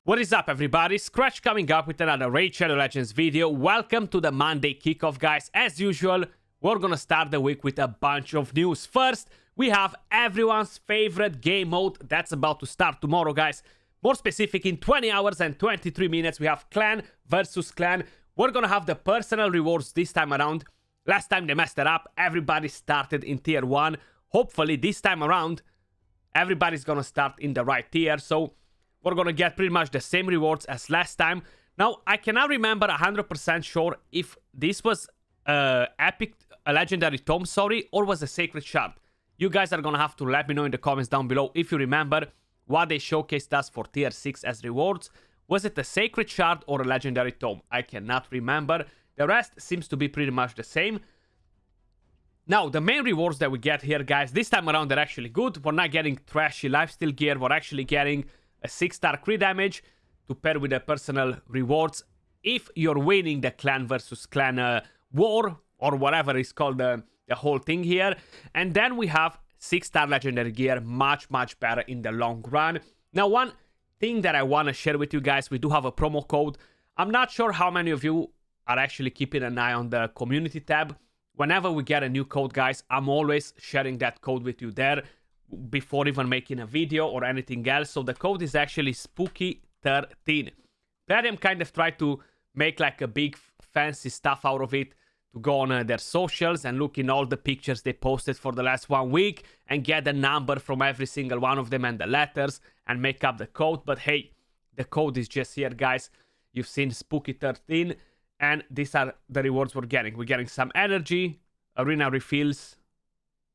What is up, everybody? Skratch coming up with another Raid Shadow Legends video. Welcome to the Monday kickoff, guys. As usual, we're gonna start the week with a bunch of news. First, we have everyone's favorite game mode that's about to start tomorrow, guys. More specific, in 20 hours and 23 minutes, we have Clan versus Clan. We're gonna have the personal rewards this time around. Last time they messed it up, everybody started in tier 1. Hopefully, this time around, everybody's gonna start in the right tier, so we're gonna get pretty much the same rewards as last time. Now, I cannot remember 100% sure if this was a legendary tome, or was a sacred shard. You guys are gonna have to let me know in the comments down below if you remember what they showcased us for tier 6 as rewards. Was it a sacred shard or a legendary tome? I cannot remember. The rest seems to be pretty much the same. Now, the main rewards that we get here, guys, this time around they're actually good. We're not getting trashy lifesteal gear. We're actually getting a 6-star crit damage to pair with the personal rewards if you're winning the clan versus clan war, or whatever is called the whole thing here. And then we have 6-star legendary gear, much better in the long run. Now, one thing that I want to share with you guys, we do have a promo code. I'm not sure how many of you are actually keeping an eye on the community tab. Whenever we get a new code, guys, I'm always sharing that code with you there before even making a video or anything else. So the code is actually Spooky13. Plarium kind of tried to make like a big fancy stuff out of it, to go on their socials and look in all the pictures they posted for the last 1 week and get the number from every single one of them and the letters and make up the code. But hey, the code is just here, guys. You've seen Spooky13, and these are the rewards we're getting. We're getting some energy, arena refills,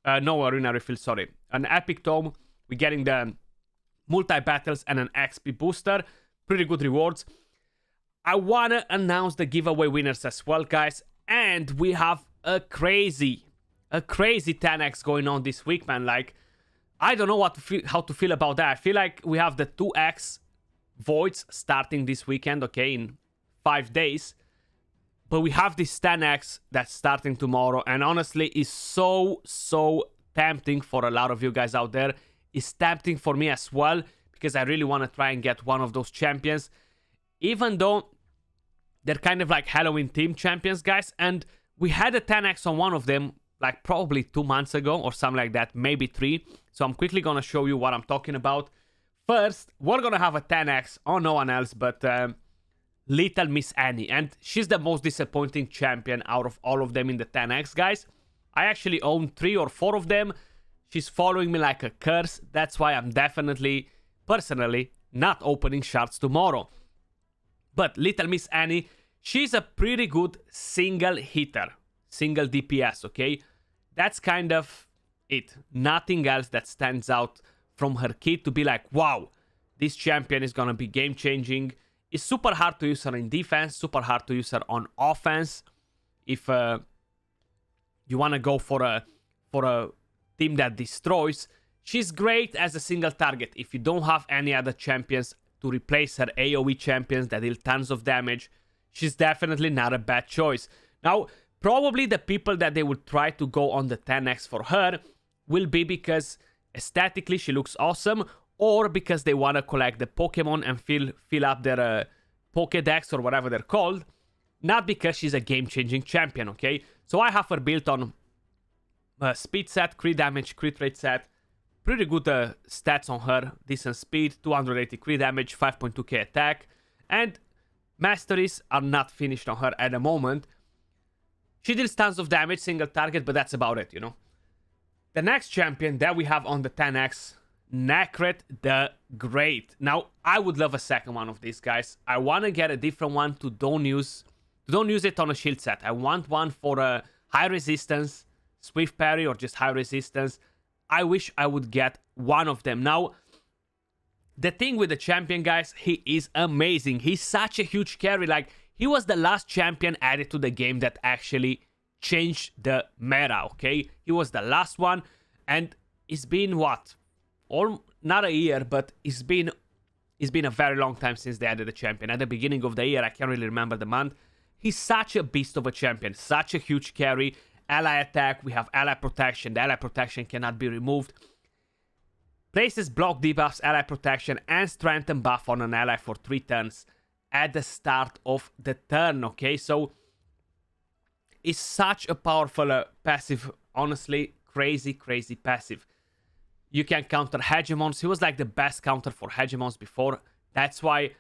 no arena refill, sorry. An epic tome. We're getting the multi-battles and an XP booster. Pretty good rewards. I want to announce the giveaway winners as well, guys. And we have a crazy 10x going on this week, man. Like, I don't know how to feel about that. I feel like we have the 2x voids starting this weekend, okay, in 5 days. But we have this 10x that's starting tomorrow, and honestly, is so tempting for a lot of you guys out there. It's tempting for me as well, because I really want to try and get one of those champions, even though they're kind of like Halloween themed champions, guys. And we had a 10x on one of them, like probably 2 months ago or something like that, maybe 3. So I'm quickly gonna show you what I'm talking about. First, we're gonna have a 10x on no one else but Little Miss Annie, and she's the most disappointing champion out of all of them in the 10x, guys. I actually own 3 or 4 of them. She's following me like a curse. That's why I'm definitely, personally, not opening shards tomorrow. But Little Miss Annie, she's a pretty good single hitter, single DPS, okay? That's kind of it. Nothing else that stands out from her kit to be like, wow, this champion is gonna be game-changing. It's super hard to use her in defense, super hard to use her on offense. If you want to go for a team that destroys, she's great as a single target. If you don't have any other champions to replace her AoE champions that deal tons of damage, she's definitely not a bad choice. Now, probably the people that they would try to go on the 10x for her will be because aesthetically she looks awesome, or because they want to collect the Pokemon and fill up their Pokédex or whatever they're called. Not because she's a game-changing champion, okay? So I have her built on speed set, crit damage, crit rate set. Pretty good stats on her. Decent speed, 280 crit damage, 5.2k attack. And masteries are not finished on her at the moment. She deals tons of damage, single target, but that's about it, you know? The next champion that we have on the 10x, Nekhret the Great. Now, I would love a second one of these, guys. I want to get a different one to don't use it on a shield set. I want one for a high resistance, swift parry, or just high resistance. I wish I would get one of them. Now, the thing with the champion, guys, he is amazing. He's such a huge carry. Like, he was the last champion added to the game that actually changed the meta, okay? He was the last one, and it's been what? Not a year, but it's been a very long time since they added a champion. At the beginning of the year, I can't really remember the month. He's such a beast of a champion, such a huge carry. Ally attack, we have ally protection. The ally protection cannot be removed. Places block debuffs, ally protection, and strengthen buff on an ally for 3 turns at the start of the turn, okay? So, it's such a powerful passive, honestly, crazy passive. You can counter hegemons. He was like the best counter for hegemons before. That's why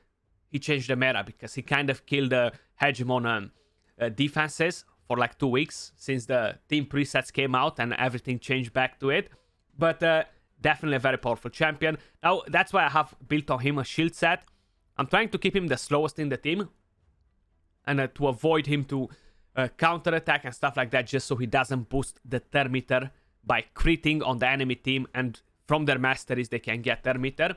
he changed the meta, because he kind of killed the hegemon defenses for like 2 weeks since the team presets came out and everything changed back to it. But definitely a very powerful champion. Now, that's why I have built on him a shield set. I'm trying to keep him the slowest in the team and to avoid him to counter attack and stuff like that, just so he doesn't boost the turn meter by critting on the enemy team, and from their masteries they can get turn meter.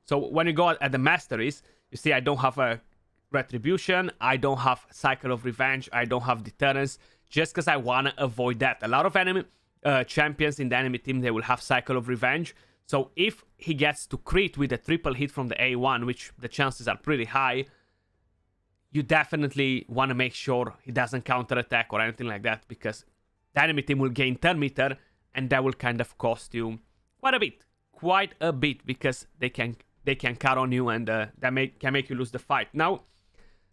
So when you go at the masteries, you see I don't have a retribution, I don't have cycle of revenge, I don't have deterrence, just because I want to avoid that. A lot of enemy champions in the enemy team, they will have cycle of revenge. So if he gets to crit with a triple hit from the A1, which the chances are pretty high, you definitely want to make sure he doesn't counterattack or anything like that, because the enemy team will gain turn meter, and that will kind of cost you quite a bit, because they can cut on you, and that can make you lose the fight. Now,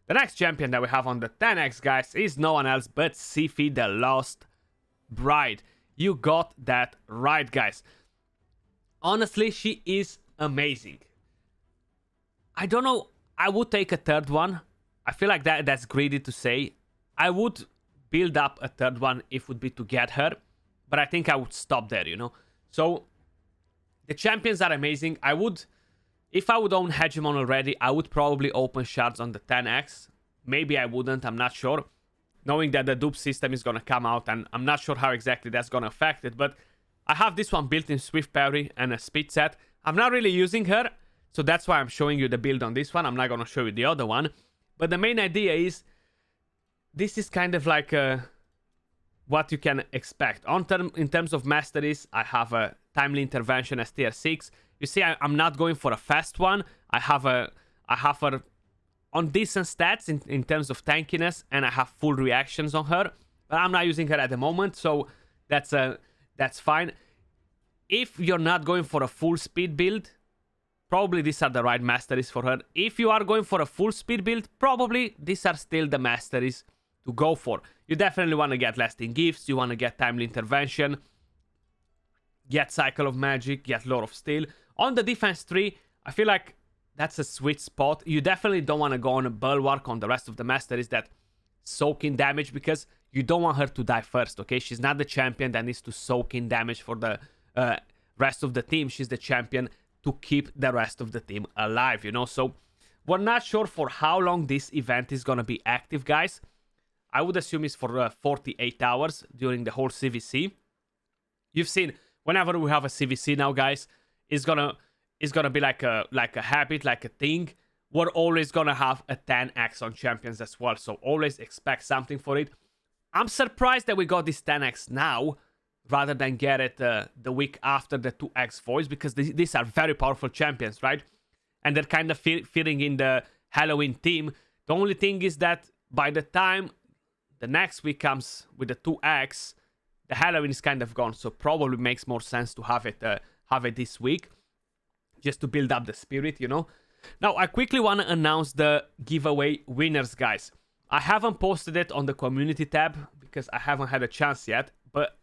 the next champion that we have on the 10x, guys, is no one else but Siphi, the Lost Bride. You got that right, guys. Honestly, she is amazing. I don't know. I would take a third one. I feel like that's greedy to say. I would build up a third one if it would be to get her, but I think I would stop there, you know. So the champions are amazing. If I would own Hegemon already, I would probably open shards on the 10x. Maybe I wouldn't, I'm not sure. Knowing that the dupe system is going to come out, and I'm not sure how exactly that's going to affect it, but I have this one built in Swift Parry and a speed set. I'm not really using her, so that's why I'm showing you the build on this one. I'm not going to show you the other one. But the main idea is, this is kind of like what you can expect. In terms of masteries, I have a Timely Intervention as tier 6. You see, I'm not going for a fast one. I have her on decent stats in terms of tankiness, and I have full reactions on her. But I'm not using her at the moment, so that's fine. If you're not going for a full speed build, probably these are the right masteries for her. If you are going for a full speed build, probably these are still the masteries to go for. You definitely want to get Lasting Gifts, you want to get Timely Intervention, get Cycle of Magic, get Lore of Steel. On the defense tree, I feel like that's a sweet spot. You definitely don't want to go on a Bulwark on the rest of the masteries that soak in damage, because you don't want her to die first, okay? She's not the champion that needs to soak in damage for the rest of the team. She's the champion to keep the rest of the team alive, you know? So we're not sure for how long this event is going to be active, guys. I would assume it's for 48 hours during the whole CVC. You've seen, whenever we have a CVC now, guys, it's gonna be like a habit, like a thing. We're always gonna have a 10x on champions as well, so always expect something for it. I'm surprised that we got this 10x now, rather than get it the week after the 2x voice, because these are very powerful champions, right? And they're kind of fitting in the Halloween theme. The only thing is that by the time the next week comes with the 2x, the Halloween is kind of gone, so probably makes more sense to have it this week, just to build up the spirit, you know. Now, I quickly want to announce the giveaway winners, guys. I haven't posted it on the community tab because I haven't had a chance yet, but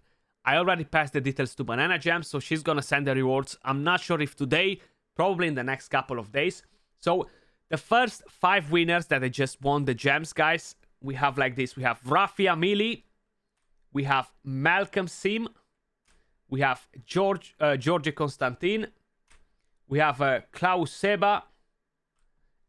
I already passed the details to Banana Jam, so she's gonna send the rewards. I'm not sure if today, probably in the next couple of days. So the first 5 winners that I just won the gems, guys, we have like this. We have Rafia Mili, we have Malcolm Sim, we have George Constantine, we have Klaus Seba,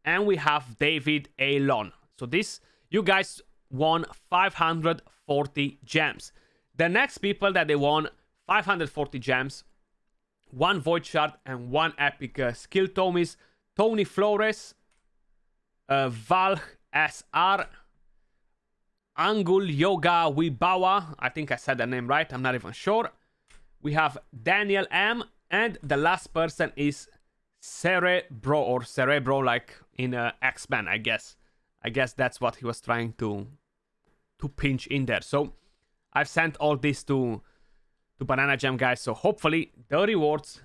and we have David Alon. So this, you guys won 540 gems. The next people that they won 540 gems, 1 Void Shard and 1 Epic Skill Tome is Tony Flores, Val SR, Angul Yoga Wibawa. I think I said the name right, I'm not even sure. We have Daniel M, and the last person is Cerebro, or Cerebro like in X-Men, I guess. I guess that's what he was trying to pinch in there. So I've sent all this to Banana Jam, guys. So hopefully the rewards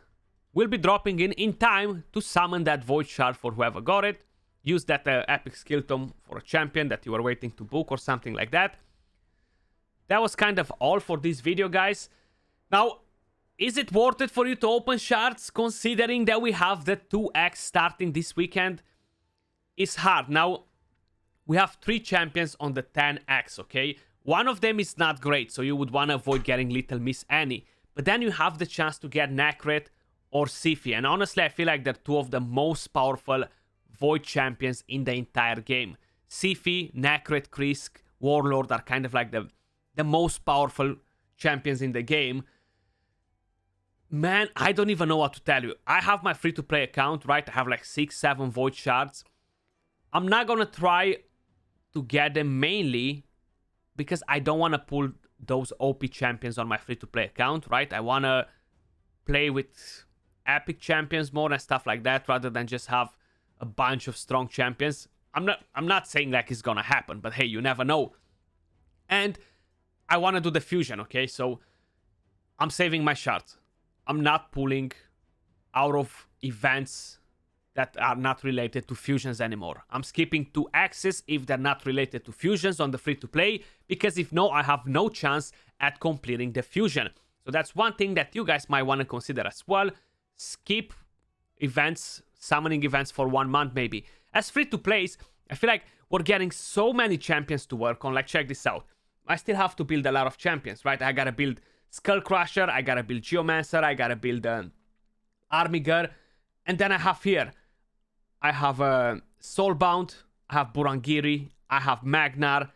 will be dropping in time to summon that Void Shard for whoever got it. Use that epic skill tome for a champion that you were waiting to book or something like that. That was kind of all for this video, guys. Now, is it worth it for you to open shards considering that we have the 2x starting this weekend? It's hard. Now, we have 3 champions on the 10x, okay? One of them is not great, so you would want to avoid getting Little Miss Annie. But then you have the chance to get Nekhret or Siphi. And honestly, I feel like they're 2 of the most powerful Void champions in the entire game. Siphi, Nekhret, Krisk, Warlord are kind of like the most powerful champions in the game. Man, I don't even know what to tell you. I have my free-to-play account, right? I have like 6-7 Void Shards. I'm not gonna try to get them mainly because I don't want to pull those OP champions on my free-to-play account, right? I want to play with epic champions more and stuff like that rather than just have a bunch of strong champions. I'm not saying like it's gonna happen, but hey, you never know. And I want to do the fusion, okay? So I'm saving my shards. I'm not pulling out of events that are not related to fusions anymore. I'm skipping 2x's if they're not related to fusions on the free-to-play, because if no, I have no chance at completing the fusion. So that's one thing that you guys might want to consider as well. Skip events, summoning events for 1 month maybe. As free-to-plays, I feel like we're getting so many champions to work on. Like, check this out. I still have to build a lot of champions, right? I gotta build Skull Crusher, I gotta build Geomancer, I gotta build Armiger, and then I have here, I have Soulbound, I have Burangiri, I have Magnar,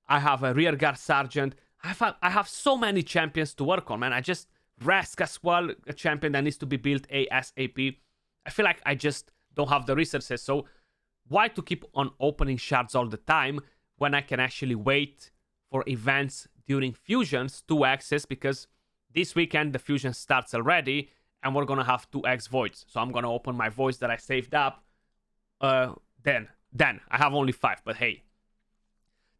I have a Rearguard Sergeant. I have so many champions to work on, man. I just Rask as well, a champion that needs to be built ASAP. I feel like I just don't have the resources, so why to keep on opening shards all the time when I can actually wait for events during fusions, 2x's, because this weekend the fusion starts already and we're gonna have 2x voids. So I'm gonna open my voids that I saved up. Then I have only 5, but hey.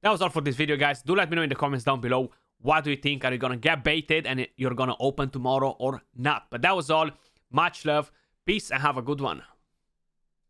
That was all for this video, guys. Do let me know in the comments down below. What do you think? Are you gonna get baited and you're gonna open tomorrow or not? But that was all. Much love, peace, and have a good one.